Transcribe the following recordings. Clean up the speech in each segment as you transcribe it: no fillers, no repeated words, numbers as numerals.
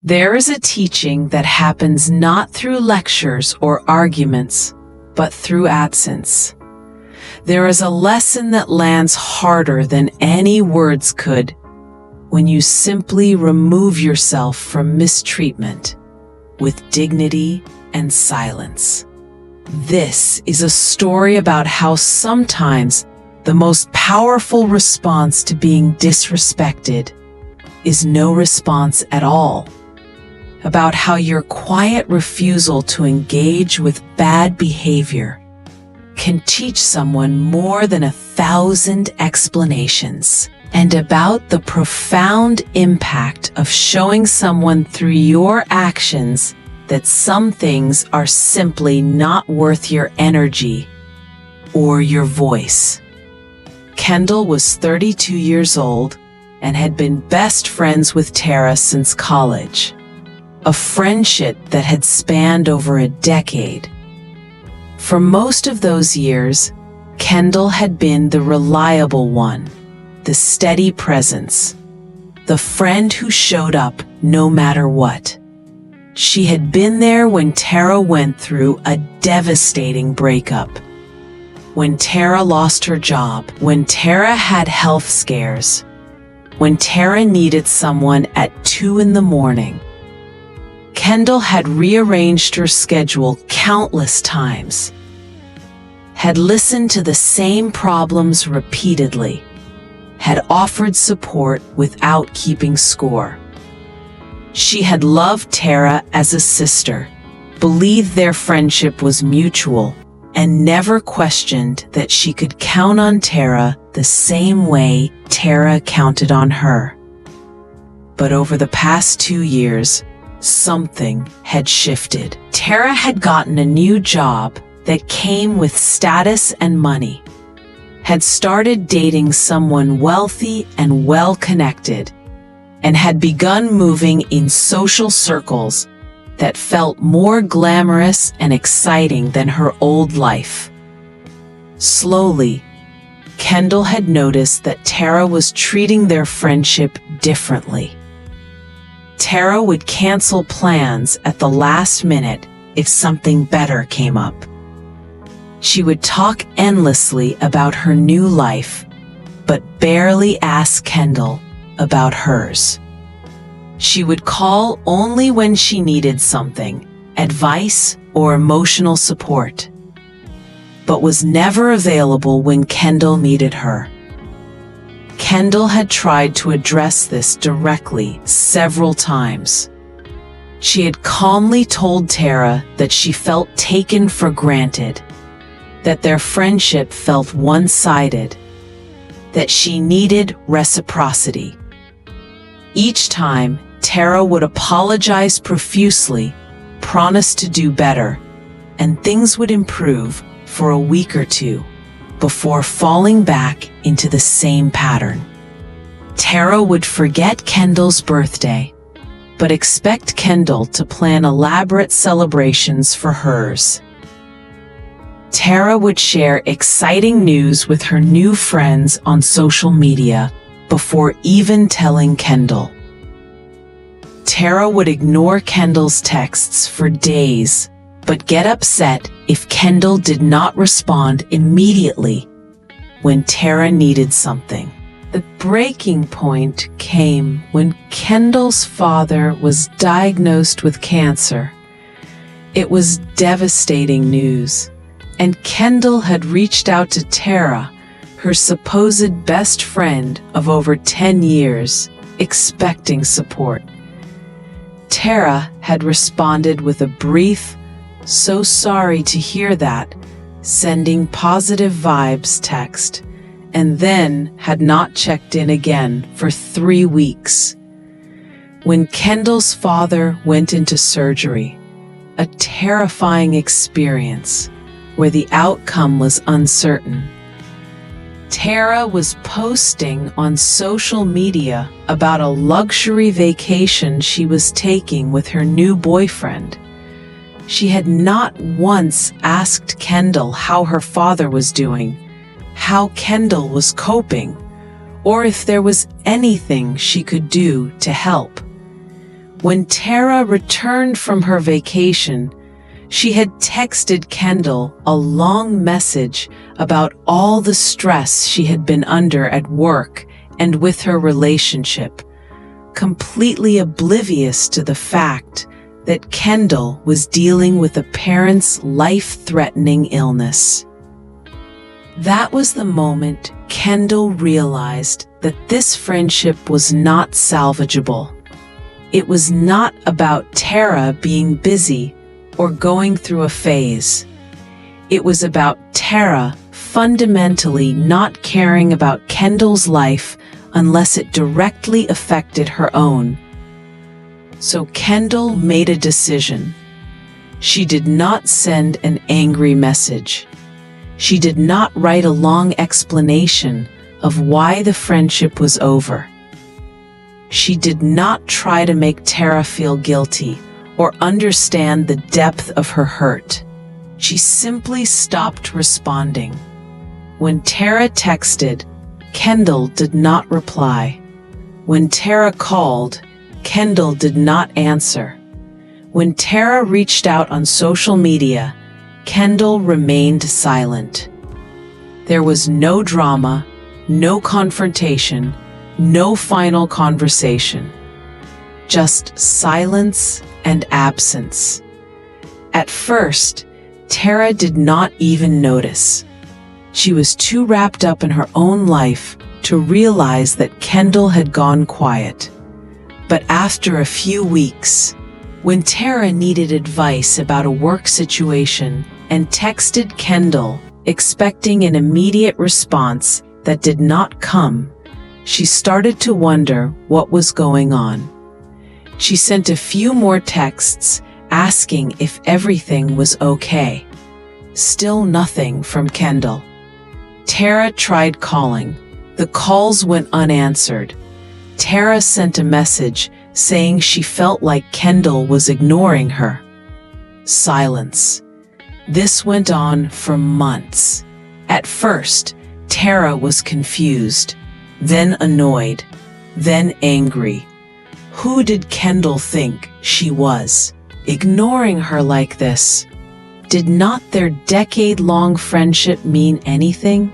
There is a teaching that happens not through lectures or arguments, but through absence. There is a lesson that lands harder than any words could when you simply remove yourself from mistreatment with dignity and silence. This is a story about how sometimes the most powerful response to being disrespected is no response at all. About how your quiet refusal to engage with bad behavior can teach someone more than 1,000 explanations, and about the profound impact of showing someone through your actions that some things are simply not worth your energy or your voice. Kendall was 32 years old and had been best friends with Tara since college, a friendship that had spanned over a decade. For most of those years, Kendall had been the reliable one, the steady presence, the friend who showed up no matter what. She had been there when Tara went through a devastating breakup, when Tara lost her job, when Tara had health scares, when Tara needed someone at 2 a.m. Kendall had rearranged her schedule countless times, had listened to the same problems repeatedly, had offered support without keeping score. She had loved Tara as a sister, believed their friendship was mutual, and never questioned that she could count on Tara the same way Tara counted on her. But over the past 2 years, something had shifted. Tara had gotten a new job that came with status and money, had started dating someone wealthy and well-connected, and had begun moving in social circles that felt more glamorous and exciting than her old life. Slowly, Kendall had noticed that Tara was treating their friendship differently. Tara would cancel plans at the last minute if something better came up. She would talk endlessly about her new life, but barely ask Kendall about hers. She would call only when she needed something, advice or emotional support, but was never available when Kendall needed her. Kendall had tried to address this directly several times. She had calmly told Tara that she felt taken for granted, that their friendship felt one-sided, that she needed reciprocity. Each time, Tara would apologize profusely, promise to do better, and things would improve for a week or two before falling back into the same pattern. Tara would forget Kendall's birthday, but expect Kendall to plan elaborate celebrations for hers. Tara would share exciting news with her new friends on social media before even telling Kendall. Tara would ignore Kendall's texts for days, but get upset if Kendall did not respond immediately when Tara needed something. The breaking point came when Kendall's father was diagnosed with cancer. It was devastating news, and Kendall had reached out to Tara, her supposed best friend of over 10 years, expecting support. Tara had responded with a brief, "So sorry to hear that," sending positive vibes text, and then had not checked in again for 3 weeks. When Kendall's father went into surgery, a terrifying experience where the outcome was uncertain, Tara was posting on social media about a luxury vacation she was taking with her new boyfriend. She had not once asked Kendall how her father was doing, how Kendall was coping, or if there was anything she could do to help. When Tara returned from her vacation, she had texted Kendall a long message about all the stress she had been under at work and with her relationship, completely oblivious to the fact that Kendall was dealing with a parent's life-threatening illness. That was the moment Kendall realized that this friendship was not salvageable. It was not about Tara being busy or going through a phase. It was about Tara fundamentally not caring about Kendall's life unless it directly affected her own. So Kendall made a decision. She did not send an angry message. She did not write a long explanation of why the friendship was over. She did not try to make Tara feel guilty or understand the depth of her hurt. She simply stopped responding. When Tara texted, Kendall did not reply. When Tara called, Kendall did not answer. When Tara reached out on social media, Kendall remained silent. There was no drama, no confrontation, no final conversation. Just silence and absence. At first, Tara did not even notice. She was too wrapped up in her own life to realize that Kendall had gone quiet. But after a few weeks, when Tara needed advice about a work situation and texted Kendall, expecting an immediate response that did not come, she started to wonder what was going on. She sent a few more texts asking if everything was okay. Still nothing from Kendall. Tara tried calling. The calls went unanswered. Tara sent a message saying she felt like Kendall was ignoring her. Silence. This went on for months. At first, Tara was confused, then annoyed, then angry. Who did Kendall think she was, ignoring her like this? Did not their decade-long friendship mean anything?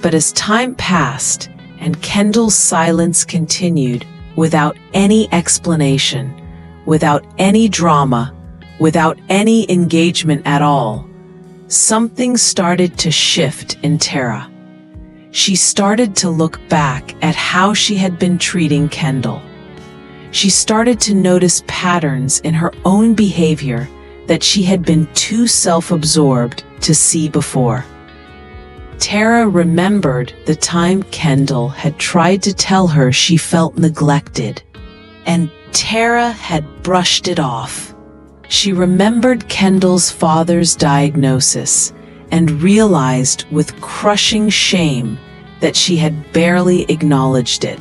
But as time passed and Kendall's silence continued, without any explanation, without any drama, without any engagement at all, something started to shift in Tara. She started to look back at how she had been treating Kendall. She started to notice patterns in her own behavior that she had been too self-absorbed to see before. Tara remembered the time Kendall had tried to tell her she felt neglected, and Tara had brushed it off. She remembered Kendall's father's diagnosis and realized with crushing shame that she had barely acknowledged it.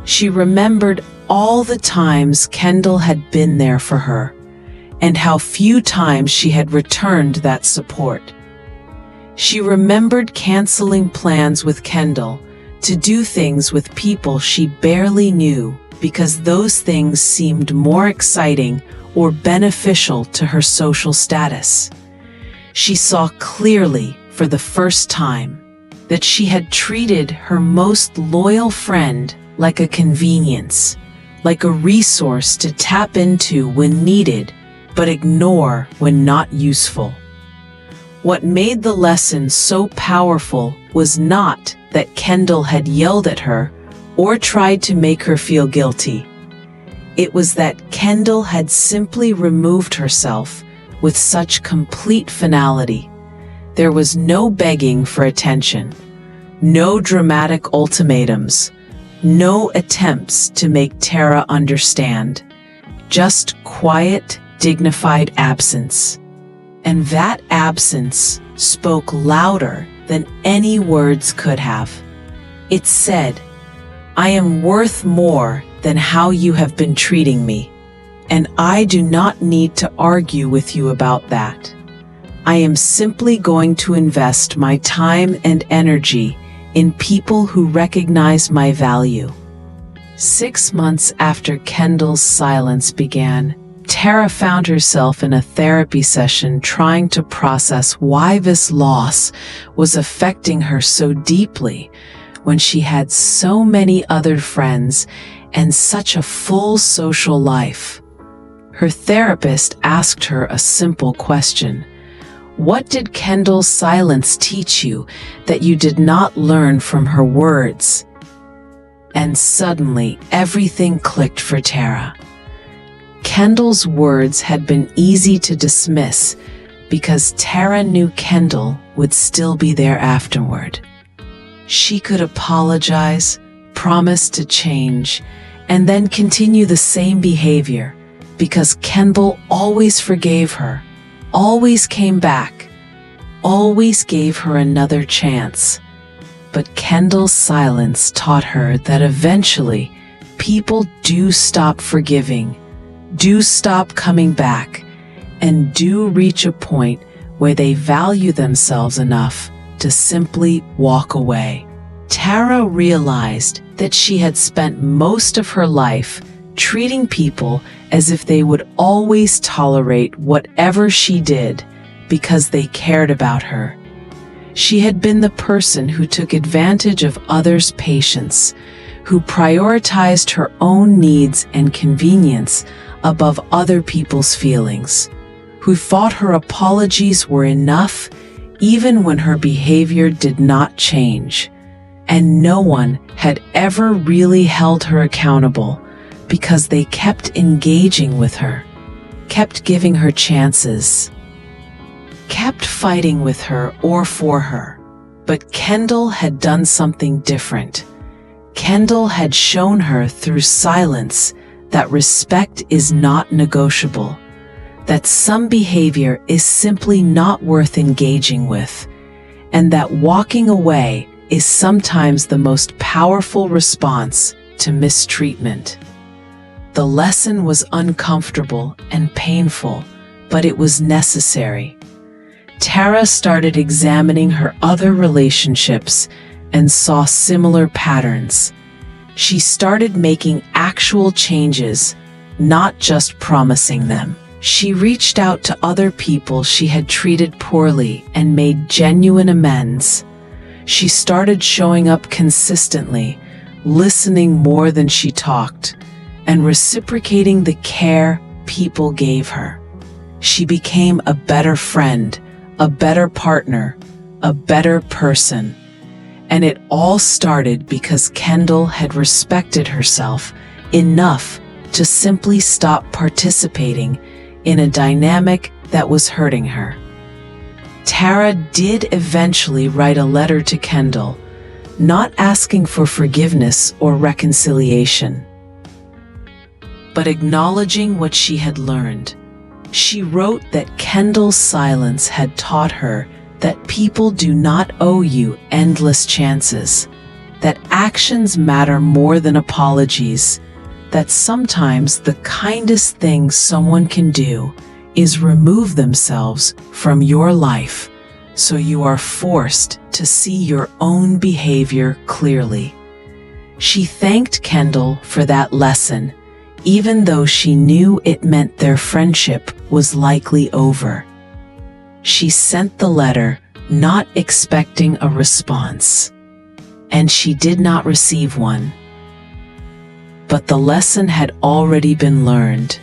She remembered all the times Kendall had been there for her, and how few times she had returned that support. She remembered canceling plans with Kendall to do things with people she barely knew because those things seemed more exciting or beneficial to her social status. She saw clearly for the first time that she had treated her most loyal friend like a convenience, like a resource to tap into when needed, but ignore when not useful. What made the lesson so powerful was not that Kendall had yelled at her or tried to make her feel guilty. It was that Kendall had simply removed herself with such complete finality. There was no begging for attention, no dramatic ultimatums, no attempts to make Tara understand, just quiet, dignified absence. And that absence spoke louder than any words could have. It said, "I am worth more than how you have been treating me, and I do not need to argue with you about that. I am simply going to invest my time and energy in people who recognize my value." 6 months after Kendall's silence began, Tara found herself in a therapy session trying to process why this loss was affecting her so deeply when she had so many other friends and such a full social life. Her therapist asked her a simple question. What did Kendall's silence teach you that you did not learn from her words? And suddenly, everything clicked for Tara. Kendall's words had been easy to dismiss because Tara knew Kendall would still be there afterward. She could apologize, promise to change, and then continue the same behavior because Kendall always forgave her, always came back, always gave her another chance. But Kendall's silence taught her that eventually people do stop forgiving, do stop coming back, and do reach a point where they value themselves enough to simply walk away. Tara realized that she had spent most of her life treating people as if they would always tolerate whatever she did because they cared about her. She had been the person who took advantage of others' patience, who prioritized her own needs and convenience above other people's feelings, who thought her apologies were enough even when her behavior did not change. And no one had ever really held her accountable because they kept engaging with her, kept giving her chances, kept fighting with her or for her. But Kendall had done something different. Kendall had shown her through silence that respect is not negotiable, that some behavior is simply not worth engaging with, and that walking away is sometimes the most powerful response to mistreatment. The lesson was uncomfortable and painful, but it was necessary. Tara started examining her other relationships and saw similar patterns. She started making actual changes, not just promising them. She reached out to other people she had treated poorly and made genuine amends. She started showing up consistently, listening more than she talked, and reciprocating the care people gave her. She became a better friend, a better partner, a better person. And it all started because Kendall had respected herself enough to simply stop participating in a dynamic that was hurting her. Tara did eventually write a letter to Kendall, not asking for forgiveness or reconciliation, but acknowledging what she had learned. She wrote that Kendall's silence had taught her that people do not owe you endless chances, that actions matter more than apologies, that sometimes the kindest thing someone can do is remove themselves from your life so you are forced to see your own behavior clearly. She thanked Kendall for that lesson, even though she knew it meant their friendship was likely over. She sent the letter, not expecting a response, and she did not receive one. But the lesson had already been learned.